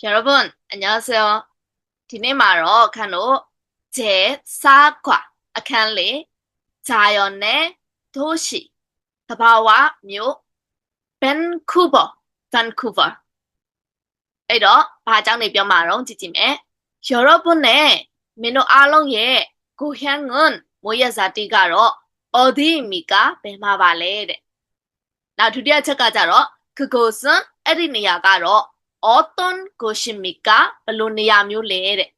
여러분, 안녕하세요. 디네마로 칸로 제4과 아칸리 자연의 도시 더바와 묘 밴쿠버. 에러 바장의 뼈마롱 지짐에 여러분의 민호 알롱의 고향은 모야사티가로 어디입니까? 뱀마발레. 나 드디어 찾아자로 그곳은 에리니아가로 어떤 곳입니까? 블루니아뮤레.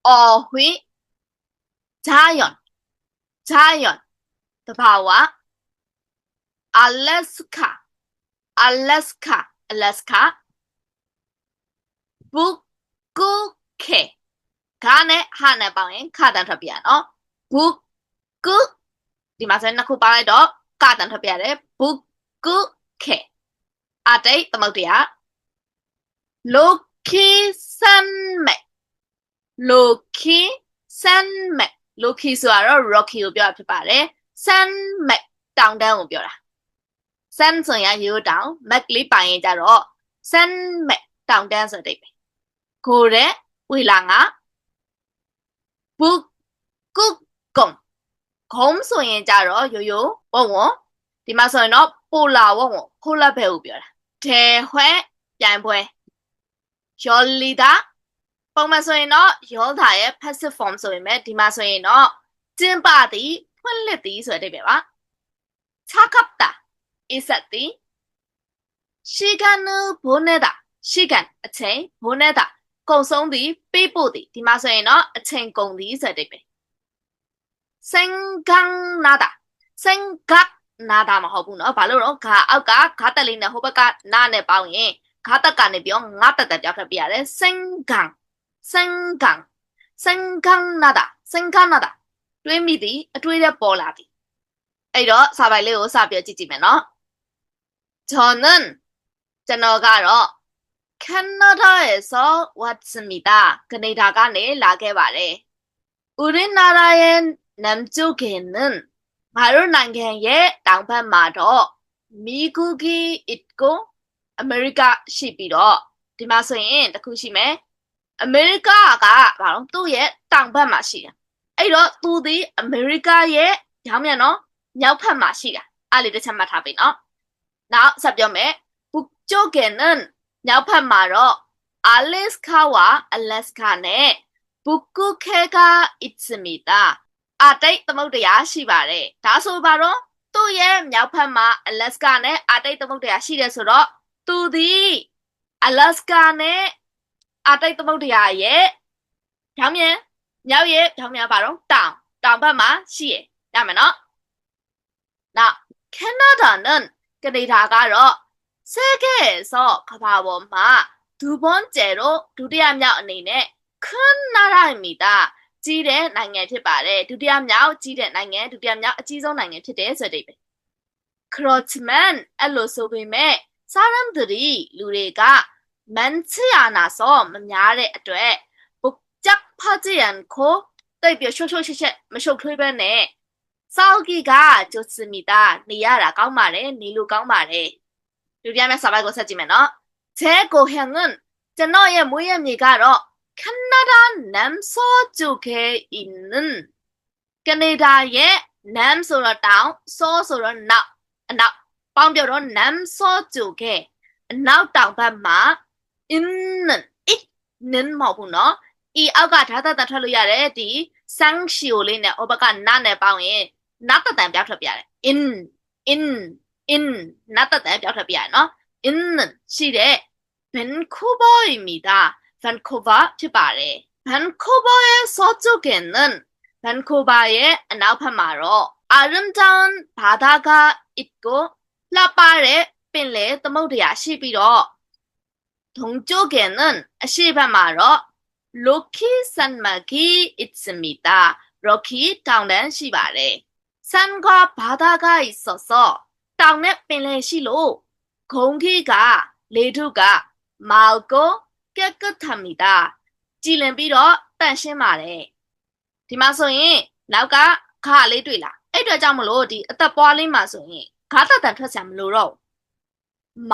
어휘 자연 더바와 알래스카 북극해 가네 하나 방엔 카단 터비아노 북극 디마선 나쿠 바이도 카단 터비아레 북극해 아데이 ತಮೌಟಿಯಾ 로키 산맥 로키ဆိုတော့ rocky ကိုပြောတာဖြစ်ပါတယ် 산맥 တောင်တန်းကိုပြောတာ san ဆိုရင်ရိုးတောင် mac လေးပိုင်ရင်ကြတော့ 산맥 တောင်တန်းဆိုတဲ့ကိုတဲ့ဝေလာငါ 북극공 ခုံးဆိုရင်ကြတော့ရိုးရိုးဝုံဝုံဒီမှာဆိုရင်တော့ polar ဝုံဝုံ polar ဘက်ကိုပြောတာ대회ပြိုင်ပွဲ열리다ပုံမှန်ဆိုရင်တော့열다ရဲ့ passive form ဆိုရင်ဒီမှာဆိုရင်တော့ကျင်းပသည်ဖွင့်လှစ်သည်ဆိုတဲ့အဓိပ္ပာယ်ပါ차갑다 있었디 시간을 보내다 시간 အချိန်보내다ကုန်ဆုံးသည်ပေးပို့သည်ဒီမှာဆိုရင်တော့အချိန်ကုန်သည်ဆိုတဲ့အဓိပ္ပာယ်생각나다 မဟုတ်ဘူးเนาะဘာလို့တော့ဂါအောက်ကဂါတက်လေးနဲ့ဟိုဘက်ကနာနဲ့ပေါင်းရင်ဂါတက်ကနေပြောငါတက်တက်ပြောက်ထပ်ပြရတယ်생각나다 တွေးမိသည်အတွေးနဲ့ပေါ်လာသည်အဲ့တော့စာပိုင်လေးကိုစပြောကြည့်ကြည့်မယ်เนาะကျွန်တော်ကတော့ 캐나다에서 왔습니다.ကနေဒါကနေလာခဲ့ပါတယ် 우리나라의 남쪽에는 바로နိုင်ငံရဲ့ တောင်ဘက်မှာတော့ 미국이 있고 아메리카 ရှိပြီးတော့ ဒီမှာဆိုရင်တစ်ခုရှိမယ် 아메리카가 바로 သူ့ရဲ့ တောင်ဘက်မှာရှိတာ အဲ့တော့ သူသည် 아메리카의 ကြောင်းမြန်နော် မြောက်ဘက်မှာရှိတာ အဲ့လေးတစ်ချက်မှတ်ထားပြီနော် နောက်ဆက်ပြောမယ် 북쪽에는 မြောက်ဘက်မှာတော့ 알래스카와 알래스카는 북극해가 있습니다. အာတိတ်သမုဒ္ဒရာရှိပါတယ်ဒါဆိုပါတော့သူ့ရဲ့မြောက်ဘက်မှာ Alaska နဲ့အာတိတ်သမုဒ္ဒရာရှိတယ်ဆိုတော့သူသည် Alaska နဲ့အာတိတ်သမုဒ္ဒရာရဲ့ဖြောင်းမြန်မြောက်ရဲ့ဖြောင်းမြန်ပါတော့တောင်ဘက်မှာရှိရရမယ်နော်နောက် 캐나다는 ကနေဒါကတော့ 세계에서 ကမ္ဘာပေါ်မှာ 두번째로 ဒုတိယမြောက်အနေနဲ့ 큰 나라입니다. ကြီးတဲ့နိုင်ငံဖြစ်ပါတယ် ဒုတိယမြောက်ကြီးတဲ့နိုင်ငံ ဒုတိယမြောက်အကြီးဆုံးနိုင်ငံဖြစ်တယ်ဆိုတဲ့ 그렇지만 အဲ့လိုဆိုပေမဲ့ 사람들이 လူတွေက 많지 않아서 မများတဲ့အတွက် 복잡하지 않고 တိတ်ပြီးရှုပ်ရှုပ်ရှက်ရှက်မရှုပ်ထွေးပဲနဲ့ 싸우기가 좋습니다. နေရတာကောင်းပါတယ် နေလို့ကောင်းပါတယ် ဒုတိယမြောက်စာပိုက်ကိုဆက်ကြည့်မယ်နော် 제 고향은 ကျွန်တော်ရဲ့ မွေးရပ်မြေကတော့ 캐나다 남서쪽에 있는 캐나다의 남서로 다운 서서로 나우 방벽으로 남서쪽에 나우 다운반마 있는 뭐구나 이 아가 다다다 틀어야래 디 상시올이네 오바가 나네 방에 나따다 뼈터비야래 in 나따다 뼈터비야 너 있는 시대 밴쿠버입니다. 밴쿠버 ဖြစ်ပါတယ် 밴쿠버의 서쪽에는 밴쿠버의 남편마로 아름다운 바다가 있고 라파의 빈레သမုဒ္ဒရာ ရှိပြီးတော့ 동쪽에는 시반마로 로키 산맥이 있습니다. 로키 တောင်တန်း ရှိပါတယ် 산과 바다가 있어서 တောင်နဲ့ ပင်လယ်ရှိလို့ 공기가 레두가 맑고 깨끗합니다. 찔른비로 딴신말에. 디마소인 나우가 가알리တွေ့လား အဲ့အတွက်ကြောင့်မလို့ဒီအသက်ပွားလေးမှာဆိုရင် 가다단ထွက်စရာမလိုတော့말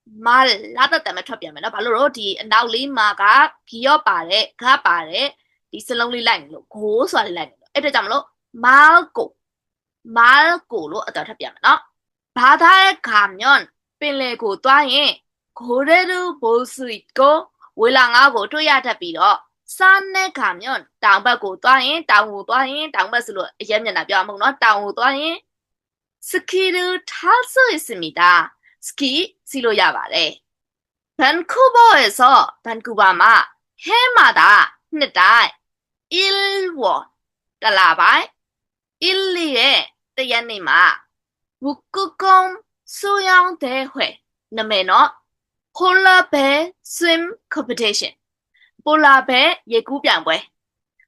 말 라다 때문에 탑이야면 발로로 디 나울리마가 기어바래 가바래 디 슬롱리 라인로 고소리 라인로 에도 잠로 말고로 어떤 탑이야면 바다에 가면 빈레고 또한 고래를 볼 수 있고 월랑하고 또야 탑이로 산에 가면 땅바고 또한 땅우 또한 땅바스로 예면나 뼈먹노 땅우 또한 스키를 탈 수 있습니다. 스키 시로야 말해. 밴쿠버에서 밴쿠버마 해마다နှစ်တိုင်း 1월 달라바이 1리에 때야니마 북극곰 수영 대회 나메노 폴라베 swim competition 폴라베 예구 ပြိုင်ပွဲ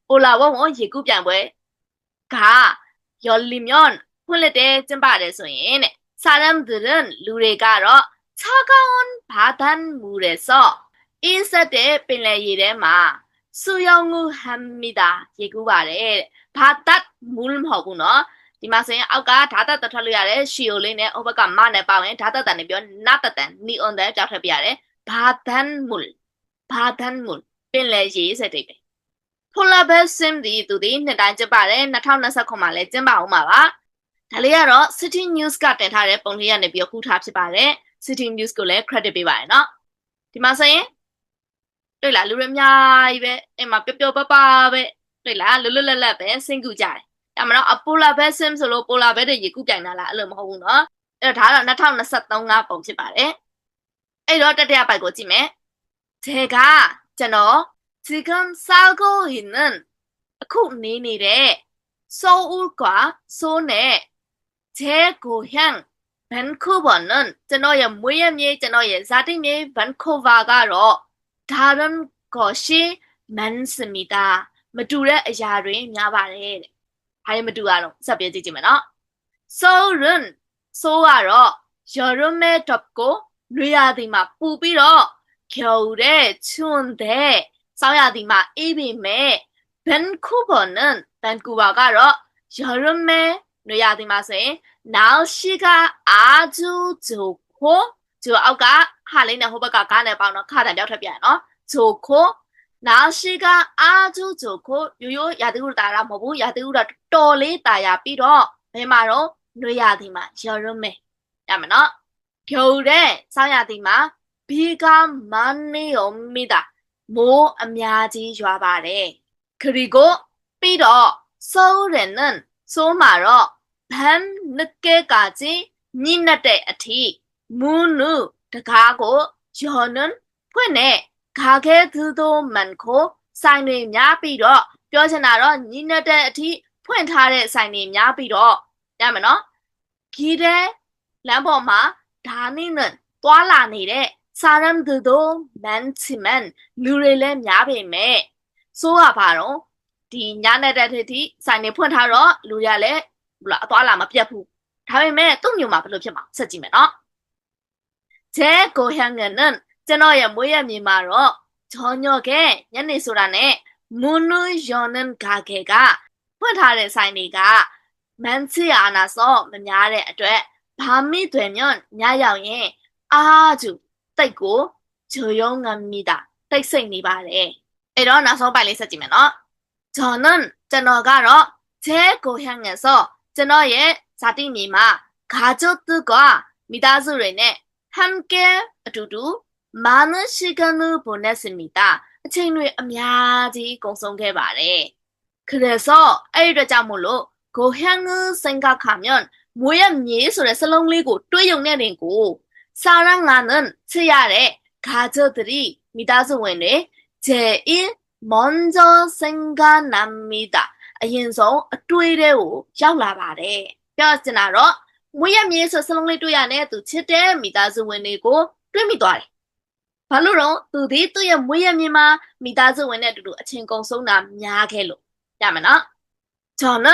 폴라워 예구 ပြိုင်ပွဲ가 열리면 폴레데 찜바래 ဆိုရင်တဲ့ 사람들은 루레가로 차가운 바닷물에서 인사대 빌레이레마 수영을 합니다. 예구바래. 바닷물 먹으나 디마서인 아까 다다다 털려야래 시올리네 오바가 마네 빠wen 다다다네 뼈 나다단 니온데 잡혀비야래 바닷물 빌레이 세대 폴라베 쌤디 두디နှစ်တိုင်း ကျပါတယ် 2029 မှာလဲ ကျင်းပအောင်ပါပါ ဒါလေးကတော့ City News ကတင်ထားတဲ့ပုံလေးကနေပြီးခုထားဖြစ်ပါတယ် City News ကိုလည်း credit ပေးပါရနော် ဒီမှာဆိုရင်တွေ့လားလူတွေအများကြီးပဲအဲ့မှာပျော်ပျော်ပါပါပဲတွေ့လားလွတ်လွတ်လပ်လပ်ပဲစင်ကူကြတယ်ဒါမှတော့ Polar Bear Sim ဆိုလို့ Polar Bear တွေရေကူးပြိုင်တာလားအဲ့လိုမဟုတ်ဘူးနော်အဲ့တော့ဒါကတော့ 2023 ကပုံဖြစ်ပါတယ်အဲ့တော့တတိယပိုက်ကိုကြည့်မယ် 제가ကျွန်တော် 지금 살고 있는 အခုနေနေတဲ့ 서울과 소내 제 고향 밴쿠버는 저너의 모임이 저너의 자딩이 밴쿠버가로 다른 것이 많습니다. 마두레 야르이 냐바레. 하이 마두아로 sab여지지만 서울은 소아로 여름에 덥고 누야디마 뿌비로 겨울에 추운데 싸야디마 이비메 밴쿠버는 밴쿠버가로 여름에 누야디마세 날씨가 아주 좋고 저 아까 하리네 호박가 가네 바노 카다 뼈탑이야노 좋고 날씨가 아주 좋고 요요 야드우르 따라 뭐고 야드우르 또리 따야 삐로 배마로 누야디마 여름에 야면어 겨울에 싸야디마 비가 많이 옵니다. 뭐 아미아지 좋아바래. 그리고 삐로 서울에는 소마로 밤 늦게까지 니나대 아티 문을 닫고 저는 ဖွင့်내 가게들도 많고ဆိုင်တွေ များပြီးတော့ ပြောချင်တာတော့ 니나대 아티 ဖွင့်ထားတဲ့ ဆိုင်တွေ များပြီးတော့ ရမယ်နော် 길에 람보마 다니는 သွားလာနေတဲ့ 사람들도 많지만 누레레 야베메 소아 바로 디 냐네데티 사이네 ဖွင့်ထားတော့ လူရလဲ သွားလာမပြတ်ဘူး ဒါပေမဲ့ သူ့မျိုးမှာ ဘယ်လိုဖြစ်မှာ ဆက်ကြည့်မယ်နော် 제 고향에는 ကျွန်တော်ရဲ့ မွေးရမြေမှာတော့ 저녁에ညနေဆိုတာနဲ့ 문을 여는 가게가 ဖွင့်ထားတဲ့ ဆိုင်တွေက 많지 않아서 မများတဲ့အတွက် 밤이 되면 ညရောက်ရင် 아주 တိတ်ကို 조용합니다. တိတ်ဆိတ်နေပါတယ်. အဲ့တော့ နောက်ဆုံးပိုင်းလေး ဆက်ကြည့်မယ်နော်. 저는 ကျွန်တော်ကတော့ 제 고향에서 ကျွန်တော်ရဲ့ 자택미마 가족들과 미다수레네 함께 두두 많은 시간을 보냈습니다. အချိန်တွေ အများကြီး 공성해봐래. 그래서 အဲ့ဒီအတွက်ကြောင့်မို့လို့ 고향을 생각하면 မွေးရမြေဆိုတဲ့ စလုံးလေးကို တွေးရုံနဲ့တင်ကို 사랑하는 치아의 가족들이 미다수원에 제일 먼저 생각납니다. 아인성 뚜이레오ရောက်လာပါတယ်. ပြောချင်တာတော့ မွေးရမြေဆို စလုံးလေး တွေ့ရနဲ့ သူ ချစ်တဲ့ 미다수원이고 တွေ့မိသွားတယ်. ဘာလို့တော့ သူဒီ သူ့ရဲ့ မွေးရမြေမှာ 미다수원နဲ့ အတူတူ အချိန် ကုန်ဆုံးတာ များခဲ့လို့. ရမယ်နော်? 저는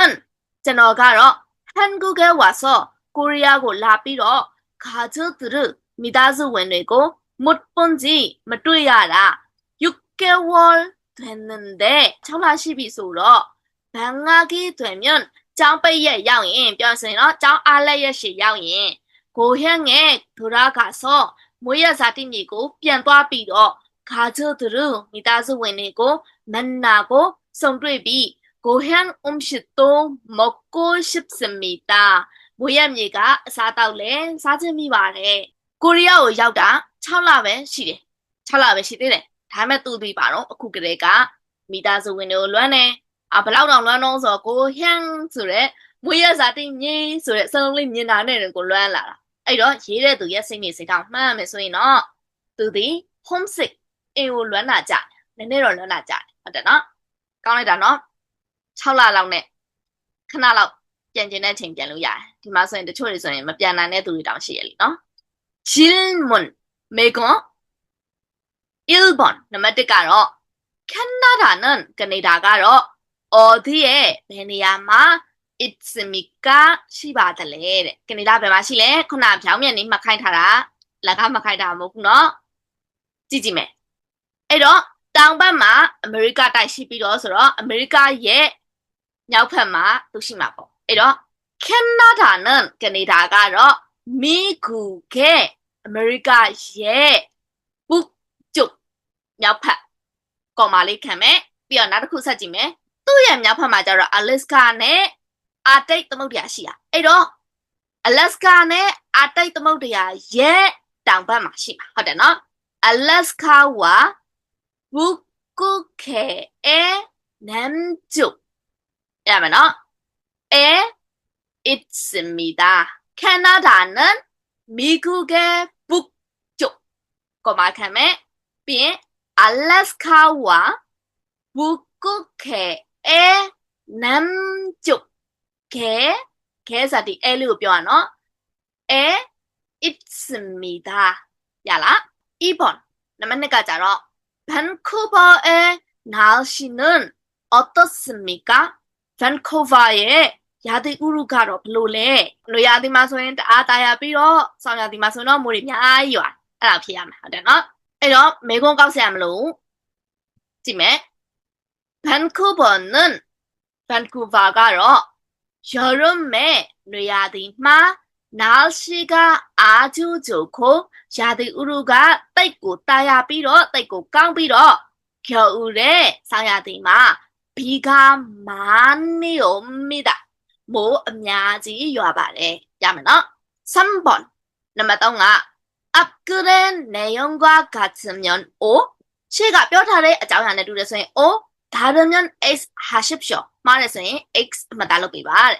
ကျွန်တော်ကတော့ 한국에 와서 코리아고 라비로 가족들을 미다수원이고 못 본지 못တွေ့ရတာ 6개월 됐는데 6월12일로 방학이 되면 ကျောင်းပိတ်ရက်ရောက်ရင် ပြောဆိုရင်တော့ ကျောင်းအားလပ်ရက်ရှည်ရောက်ရင် 고향에 돌아가서 မွေးရဇာတိမြေကိုပြန်သွားပြီးတော့ဂါဂျိုသူတို့မိသားစုဝင်တွေကိုမန်နာကိုစုံတွေ့ပြီးကိုဟန်အုံရှိတိုမကိုရှိပစမီတာမွေးရမြေကအစားတောက်လဲစားချင်မိပါတယ်ကိုရီးယားကိုရောက်တာ6လပဲရှိတယ်6လပဲရှိသေးတယ်ဒါပေမဲ့သူပြီးပါတော့အခုကလေးကမိသားစုဝင်တွေကိုလွမ်းနေဘလောက်တောင်လွမ်းတော့ဆိုကိုဟန်ဆိုတဲ့မွေးရဇာတိမြေဆိုတဲ့စလုံးလေးမြင်တာနဲ့ကိုလွမ်းလာတာအဲ့တော့ရေးတဲ့သူရဲ့စိတ်နေစိတ်ကောင်းမှန်မယ်ဆိုရင်တော့သူဒီ homesick အိမ်ကိုလွမ်းလာကြနည်းနည်းတော့လွမ်းလာကြဟုတ်တယ်နော်ကောင်းလိုက်တာနော်6လလောက်နဲ့ခဏလောက်ပြန်ကျင်တဲ့ချိန်ပြန်လို့ရတယ်ဒီမှာဆိုရင်တချို့တွေဆိုရင်မပြန်နိုင်တဲ့သူတွေတောင်ရှိရလीနော်질문 메건 1번နံပါတ်1ကတော့캐나다는ကနေဒါကတော့ 어디에ဘယ်နေရာမှာ 있습니까 ရှိပါသလဲတဲ့ကနေဒါဘယ်မှာရှိလဲခုနဖြောင်းမြန်နေမှခိုင်းထားတာလက်ကမခိုင်းတာမဟုတ်ဘူးเนาะကြည့်ကြည့်မယ်အဲ့တော့တောင်ဘက်မှာအမေရိကတိုက်ရှိပြီးတော့ဆိုတော့အမေရိကရဲ့မြောက်ဘက်မှာသူရှိမှာပေါ့အဲ့တော့캐나다는ကနေဒါကတော့미국의အမေရိကရဲ့북쪽မြောက်ဘက်ကော်မာလေးခံမယ်ပြီးတော့နောက်တစ်ခုဆက်ကြည့်မယ်သူ့ရဲ့မြောက်ဘက်မှာကျတော့ Alaska နဲ့အာတိတ်သမုဒ္ဒရာရှိတာအဲ့တော့ Alaska နဲ့အာတိတ်သမုဒ္ဒရာရဲ့တောင်ဘက်မှာရှိမှာဟုတ်တယ်နော် Alaska와 북극해의 남쪽 야면은 에 있습니다. 캐나다는 미국의 북쪽 거마카메 빈 알래스카와 북극해의 남쪽 개사디 에리고 뼈아노 에 있습니다. 야라 2번 남한네가 자로 밴쿠버의 날씨는 어떻습니까? 밴쿠버의 야디 우루가로 블루레 노야디 마소엔 아다야 비로 성야디 마소노 물이 많이 와 알아 피야마 하잖아 အဲ့တော့မေကွန်းကောက်ဆရာမလို့ကြည့်မယ်밴쿠버는 밴쿠버ကတော့여름에 노야디마 날씨가 아주 좋고 야디 우루가 떼고 따야 비로 떼고 깡 비로 겨울에 상야디마 비가 많이 옵니다. 뭐 엄야지 요아바래 야면어 3번 넘어가 앞글의 내용과 같으면 O 시가 뼈다래 아자우한테 두려서인 O 다르면 X 하십시오 말해서인 X 마달로 비바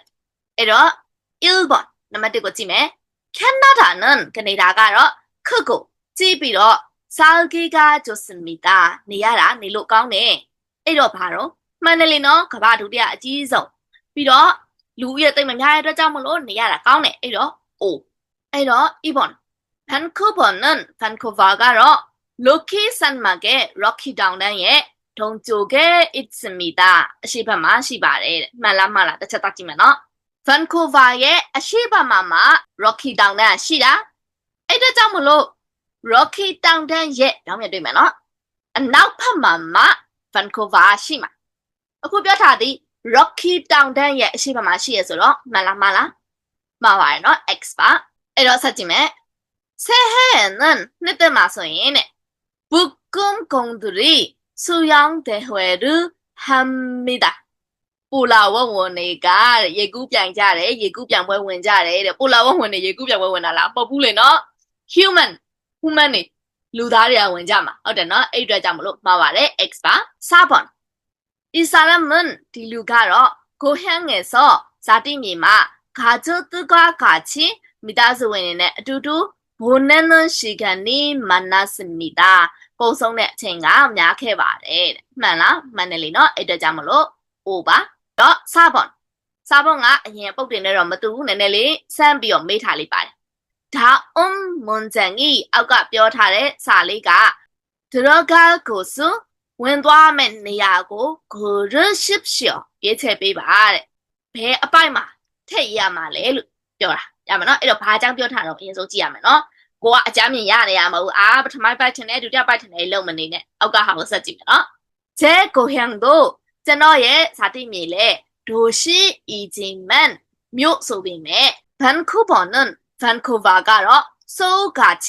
에러 1번 넘어뜨고 찜에 캐나다는 그네다가로 크고 집이로 살기가 좋습니다. 니야라 니로 까네 에러 바로 마늘리노 가봐 두디야 아지소 비로 루이의 때문에 야에도 잠으로 니야라 까네 에러 O 에러 2번 밴쿠버는 밴쿠버가로 로키 산막의 로키 다운의 동쪽에 있습니다. 시바마 시바레 말라 따뜻하지만 밴쿠버의 시바마마 로키 다운의 시라 에도 잠으로 로키 다운의 병에 되면 나우파마마 밴쿠버 시마အခုပြောထားသည် Rocky Mountain ရဲ့အရှိမမှာရှိရဆိုတော့မှန်လားမှာပါရနော် X ပါအဲ့တော့ဆက်ကြည့်မယ် 새해에는 늦때마 소인 북극 공들이 수영 대회를 합니다. 폴라원원이가 예구병자래 예구병 원자래 폴라원원이 예구병 원하라 뭐불래 너 human이 루다리아 원자마 어때너 에이드라 잠으로 마와래 X바 4번 이 사람은 딜루가로 고향에서 사디미마 가족들과 같이 미다스원인의 두두 보내는 시간이 많았습니다. 고성내 생각 약해봐래. 맞나? 맞네리노? 이들 잠으로 5번. 4번. 4번가 그냥 뽑기는 뭐도 내내리 삼비용 메탈이 봐. 다음 문장이 아까 뼈타래 사리가 들어갈 곳은 왼도하면 내야고 고르십시오. 예체비봐. 배 아빠이마 태이야말래 뼈라. 야면은 이거 바장 뼈타로 인소 지야면은 ကိုကအကြမ်းမြင်ရနေရမဟုတ်ပထမပတ်ထင်တယ်ဒုတိယပတ်ထင်တယ်လုံးမနေနဲ့အောက်ကဟာကိုဆက်ကြည့်မယ်နော်제 고향도ကျွန်တော်ရဲ့ဇာတိမြေလေ도시이지만 묘ဆိုပေမဲ့밴쿠버는 밴쿠버ကတော့소같이